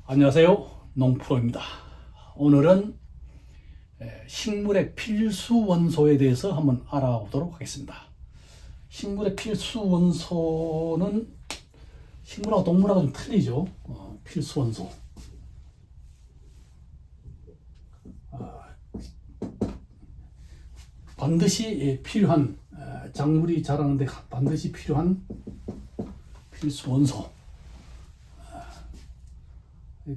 안녕하세요, 농프로입니다. 오늘은 식물의 필수 원소에 대해서 한번 알아보도록 하겠습니다. 식물의 필수 원소는 식물하고 동물하고 좀 틀리죠. 필수 원소. 반드시 필요한, 작물이 자라는데 반드시 필요한 필수 원소에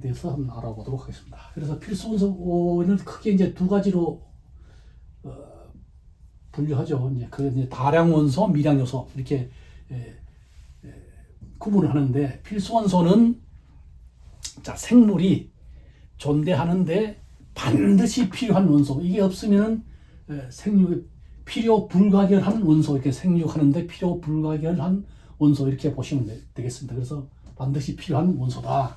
대해서 한번 알아보도록 하겠습니다. 그래서 필수 원소는 크게 이제 두 가지로 분류하죠. 이제 다량 원소, 미량 요소 이렇게 구분을 하는데, 필수 원소는 생물이 존재하는데 반드시 필요한 원소. 이게 없으면은 생육이 필요 불가결한 원소, 이렇게 생육하는데 필요 불가결한 원소 이렇게 보시면 되겠습니다. 그래서 반드시 필요한 원소다.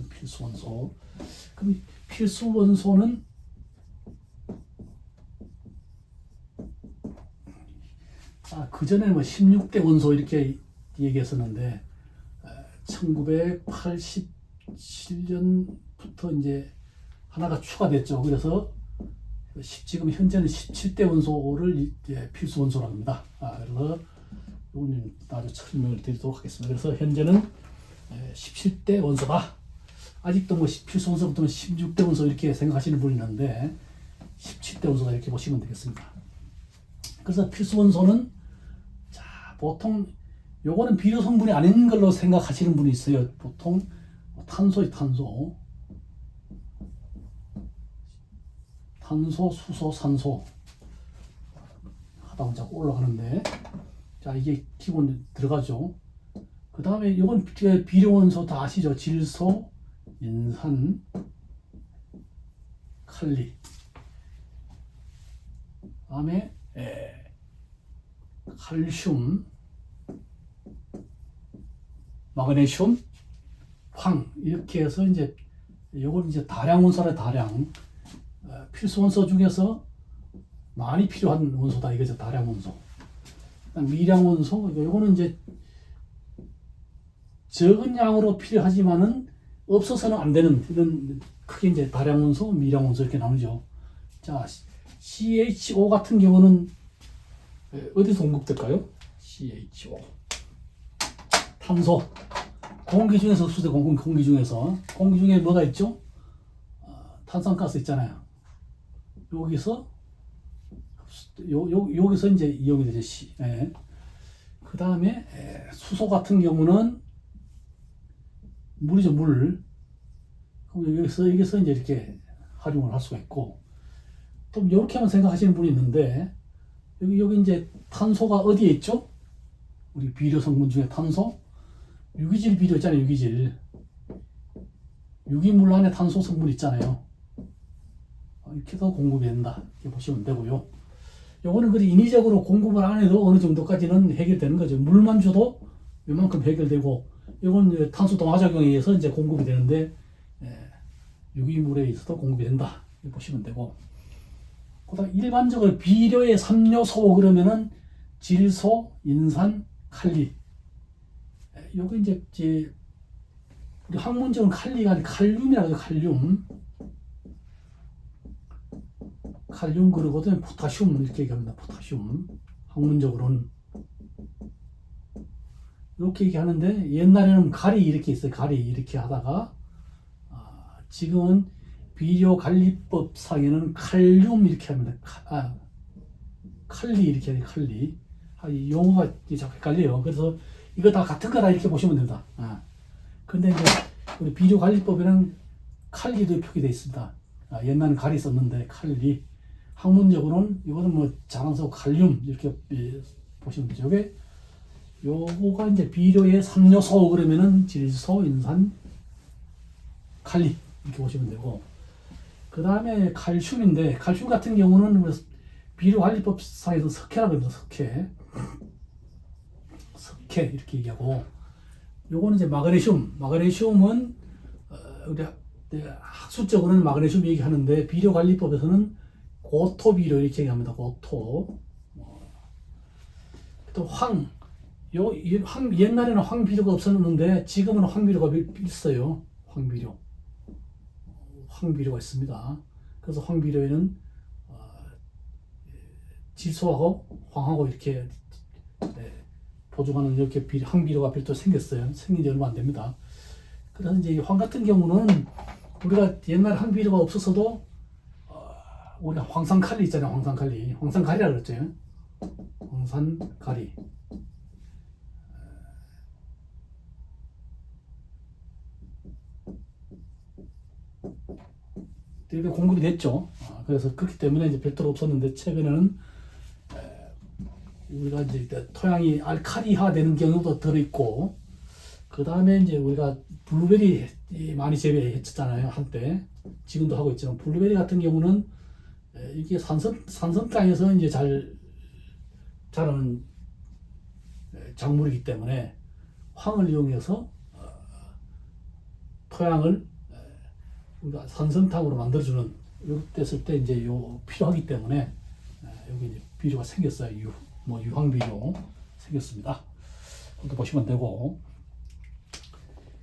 필수 원소. 그럼 필수 원소는 그 전에 16대 원소 이렇게 얘기했었는데 1987년부터 이제 하나가 추가됐죠. 그래서 지금 현재는 17대 원소를 필수 원소라고 합니다. 그래서 이거는 나중에 설명을 드리도록 하겠습니다. 그래서 현재는 17대 원소다. 아직도 필수 원소부터는 16대 원소 이렇게 생각하시는 분이 있는데 17대 원소다 이렇게 보시면 되겠습니다. 그래서 필수 원소는 보통 요거는 비료 성분이 아닌 걸로 생각하시는 분이 있어요. 보통 탄소, 수소, 산소 하다 보면 자꾸 올라가는데, 이게 기본 들어가죠. 그 다음에 요건 비료 원소 다 아시죠? 질소, 인산, 칼리. 그 다음에 칼슘, 마그네슘, 황 이렇게 해서 요건 다량 원소라. 다량 필수 원소 중에서 많이 필요한 원소다 이거죠. 다량 원소. 미량 원소, 요거는 적은 양으로 필요하지만은 없어서는 안 되는, 이런 크게 다량 원소, 미량 원소 이렇게 나누죠. CHO 같은 경우는 어디서 공급될까요? CHO. 탄소. 공기 중에서 흡수돼. 공기 중에서. 공기 중에 뭐가 있죠? 탄산가스 있잖아요. 여기서 여기서 이용이 되죠. 그 다음에 수소 같은 경우는 물이죠. 물. 그럼 여기서 이렇게 활용을 할 수가 있고, 또 이렇게만 생각하시는 분이 있는데, 여기 탄소가 어디에 있죠? 우리 비료 성분 중에 탄소, 유기질 비료 있잖아요. 유기질. 유기물 안에 탄소 성분 있잖아요. 이렇게 해서 공급이 된다 이렇게 보시면 되고요. 요거는 인위적으로 공급을 안 해도 어느 정도까지는 해결되는 거죠. 물만 줘도 요만큼 해결되고, 이건 탄소 동화작용에 의해서 공급이 되는데, 유기물에 의해서도 공급이 된다 이렇게 보시면 되고, 그다음 일반적으로 비료의 3요소 그러면은 질소, 인산, 칼리. 요거 우리 학문적으로 칼리가 아니라 칼륨이라고 해요. 칼륨 그러거든. 포타슘 이렇게 얘기합니다. 포타슘. 학문적으로는 이렇게 얘기하는데, 옛날에는 가리 이렇게 있어요. 가리 이렇게 하다가 지금은 비료 관리법 상에는 칼륨 이렇게 합니다. 칼리 이렇게 해요. 칼리. 이 용어가 자꾸 헷갈려요. 그래서 이거 다 같은 거다 이렇게 보시면 됩니다. 근데 우리 비료 관리법에는 칼리도 표기되어 있습니다. 옛날에는 가리 썼는데 칼리. 학문적으로는 이거는 자랑스러워 칼륨 이렇게 보시면 되죠. 요거가 비료의 3요소 그러면은 질소, 인산, 칼리 이렇게 보시면 되고, 그 다음에 칼슘인데, 칼슘 같은 경우는 비료 관리법상에서 석회라고 합니다. 석회 이렇게 얘기하고, 요거는 마그네슘은 우리 학술적으로는 마그네슘 얘기하는데, 비료 관리법에서는 고토 비료 이렇게 얘기합니다. 고토. 또 황, 옛날에는 황비료가 없었는데 지금은 황비료가 있어요. 황비료가 있습니다. 그래서 황비료에는 질소하고 황하고 이렇게 보충하는 이렇게 황비료가 별도 생겼어요. 생긴 지 얼마 안 됩니다. 그래서 이제 이 황 같은 경우는 우리가 옛날 황비료가 없었어도 우리 황산칼리 있잖아요. 황산가리라 그랬죠. 황산가리. 되게 공급이 됐죠. 그래서 그렇기 때문에 이제 별도로 없었는데 최근에는 우리가 이제 토양이 알칼리화 되는 경우도 들어있고, 그 다음에 이제 우리가 블루베리 많이 재배했잖아요. 한때. 지금도 하고 있지만, 블루베리 같은 경우는 이게 산성 땅에서 이제 잘 자라는 작물이기 때문에 황을 이용해서 토양을 우리가 산성탕으로 만들어주는 이렇게 됐을 때 이제 필요하기 때문에 여기 이제 비료가 생겼어요. 유황비료 생겼습니다. 그것도 보시면 되고,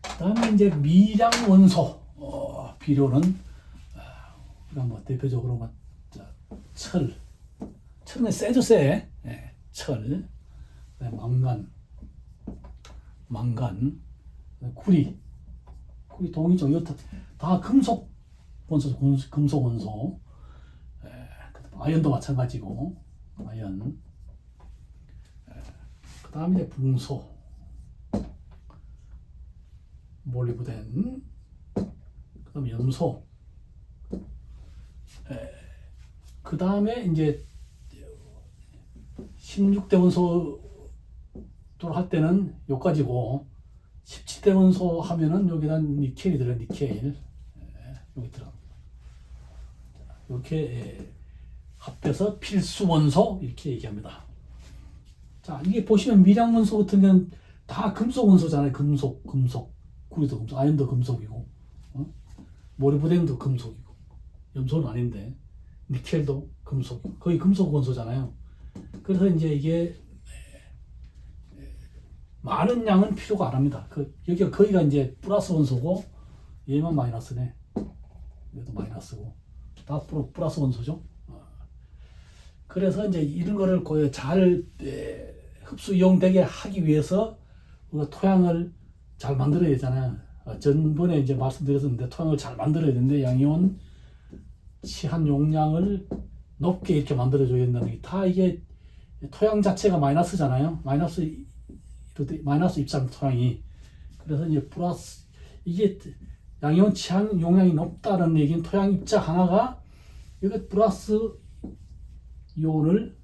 그다음에 이제 미량원소 비료는 우리가 뭐 대표적으로 철은 세죠, 세. 철, 망간, 구리, 동이죠. 이거 다 금속 원소. 아연도 마찬가지고, 아연. 그 다음에 이제 붕소, 몰리브덴, 그 다음에 염소. 그 다음에 이제 16대 원소로 할 때는 요까지고, 17대 원소 하면은 여기다 니켈이 들어요. 니켈. 여기 들어갑니다. 이렇게 합해서 필수 원소 이렇게 얘기합니다. 자, 이게 보시면 미량 원소 같은 경우는 다 금속 원소잖아요. 금속. 구리도 금속, 아연도 금속이고, 모리브덴도 금속이고, 염소는 아닌데, 니켈도 금속이고, 거의 금속 원소잖아요. 그래서 이제 이게 많은 양은 필요가 안 합니다. 여기가 거기가 이제 플러스 원소고, 얘만 마이너스네. 얘도 마이너스고, 다 플러스 원소죠. 그래서 이제 이런 거를 거의 잘 흡수 이용되게 하기 위해서 우리가 토양을 잘 만들어야 되잖아요. 전번에 이제 말씀드렸는데 토양을 잘 만들어야 되는데 양이온 취한 용량을 높게 이렇게 만들어줘야 된다는 게, 다 이게 토양 자체가 마이너스잖아요. 마이너스 입산 토양이. 그래서 이제 이게 양이온 취한 용량이 높다는 얘기는 토양 입자 하나가 여기 플러스 이온을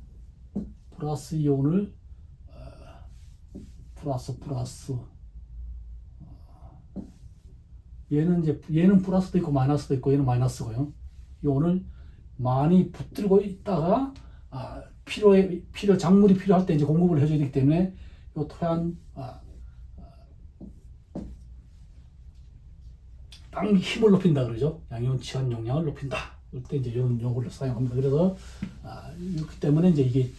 얘는 플러스도 있고 마이너스도 있고, 얘는 마이너스고요. 이온을 많이 붙들고 있다가 작물이 필요할 때 이제 공급을 해줘야 되기 때문에 이 토양 땅 힘을 높인다 그러죠. 양이온 취한 용량을 높인다. 그때 이제 이런 용어를 사용합니다. 그래서 이렇기 때문에 이제 이게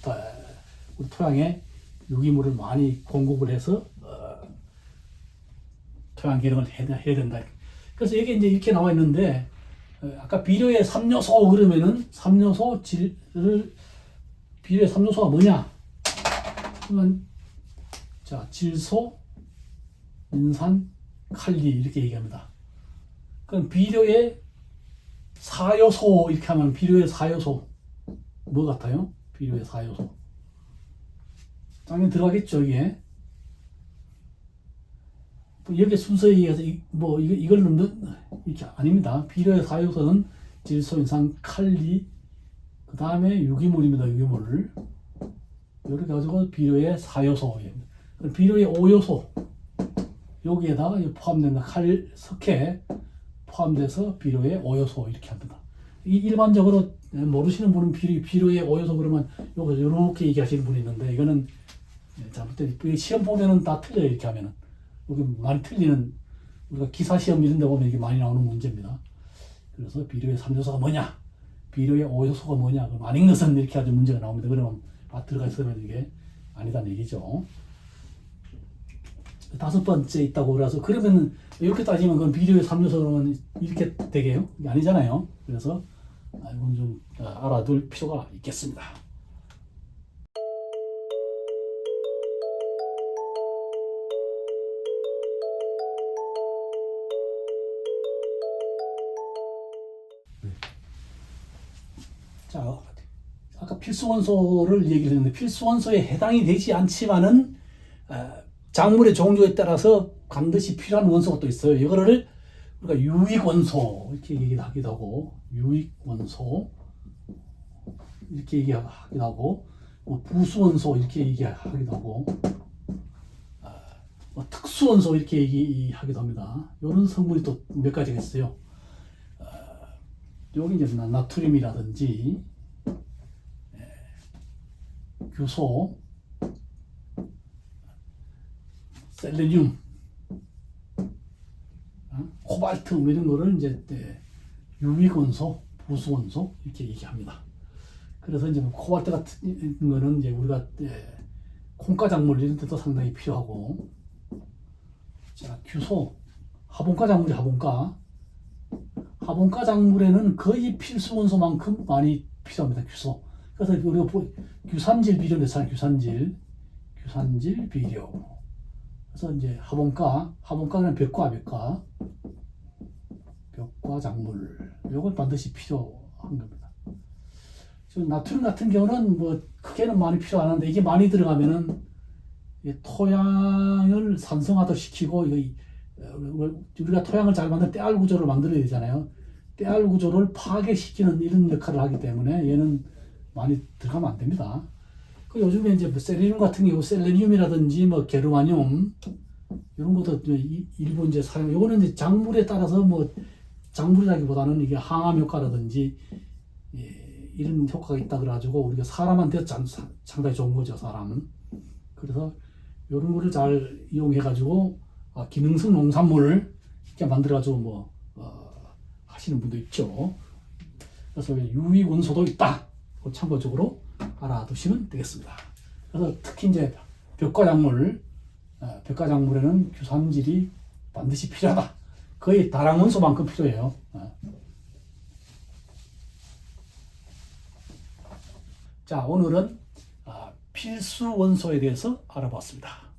우리 토양에 유기물을 많이 공급을 해서 토양 개량을 해야 된다. 그래서 여기 이제 이렇게 나와 있는데, 아까 비료의 3요소 그러면은 비료의 3요소가 뭐냐? 그러면 자, 질소, 인산, 칼리 이렇게 얘기합니다. 그럼 비료의 4요소 이렇게 하면 비료의 4요소 뭐 같아요? 비료의 4요소 당연히 들어가겠죠. 이게 여기 순서에 의해서 이걸 넣는 이게 아닙니다. 비료의 4요소는 질소, 인산, 칼리, 그 다음에 유기물입니다. 유기물 이렇게 가지고 비료의 4요소. 비료의 5요소 여기에다가 포함된다. 석회 포함돼서 비료의 5요소 이렇게 합니다. 일반적으로 모르시는 분은 비료의 5요소 그러면 이렇게 얘기하시는 분이 있는데, 이거는 잘못된, 시험 보면은 다 틀려요. 이렇게 하면은 여기 많이 틀리는, 우리가 기사 시험 이런 데 보면 이게 많이 나오는 문제입니다. 그래서 비료의 3요소가 뭐냐, 비료의 5요소가 뭐냐, 그럼 아닌 것은 이렇게 아주 문제가 나옵니다. 그러면 들어가 있으면 이게 아니다는 얘기죠. 다섯 번째 있다고 그래서 그러면 이렇게 따지면 그건 비료의 3요소는 이렇게 되게요? 이게 아니잖아요. 그래서 이건 좀 알아둘 필요가 있겠습니다. 자, 아까 필수 원소를 얘기를 했는데 필수 원소에 해당이 되지 않지만은 작물의 종류에 따라서 반드시 필요한 원소가 또 있어요. 이거를 우리가 유익 원소 이렇게 얘기하기도 하고 유익 원소 이렇게 얘기하기도 하고 뭐 부수 원소 이렇게 얘기하기도 하고 뭐 특수 원소 이렇게 얘기하기도 합니다. 이런 성분이 또 몇 가지가 있어요. 여기 이제 나트륨이라든지 규소, 셀레늄, 코발트 이런 거를 이제 유익 원소, 부수 원소 이렇게 얘기합니다. 그래서 이제 코발트 같은 거는 이제 우리가 콩가 작물 이런 데도 상당히 필요하고, 자 규소, 화분가 작물이 화분가 작물에는 거의 필수 원소만큼 많이 필요합니다. 규소. 그래서 우리가 규산질 비료 넣잖아요. 규산질 비료. 그래서 이제 화분가는 벽과 작물. 요건 반드시 필요한 겁니다. 지금 나트륨 같은 경우는 뭐 크게는 많이 필요 안 하는데 이게 많이 들어가면은 토양을 산성화도 시키고 우리가 토양을 잘 만들 때알 구조를 만들어야 되잖아요. 때알 구조를 파괴시키는 이런 역할을 하기 때문에 얘는 많이 들어가면 안 됩니다. 그 요즘에 이제 셀레늄 같은 경우 셀레늄이라든지 뭐 게르마늄 이런 것도 일부 이제 사용. 요거는 이제 작물에 따라서 뭐 작물이라기보다는 이게 항암 효과라든지 이런 효과가 있다 그래가지고 우리가 사람한테 상당히 좋은 거죠, 사람은. 그래서 이런 거를 잘 이용해가지고 기능성 농산물을 이렇게 만들어가지고 뭐 하시는 분도 있죠. 그래서 유익 원소도 있다. 참고적으로 알아두시면 되겠습니다. 그래서 특히 이제 벽과작물에는 규산질이 반드시 필요하다. 거의 다량 원소만큼 필요해요. 자, 오늘은 필수 원소에 대해서 알아봤습니다.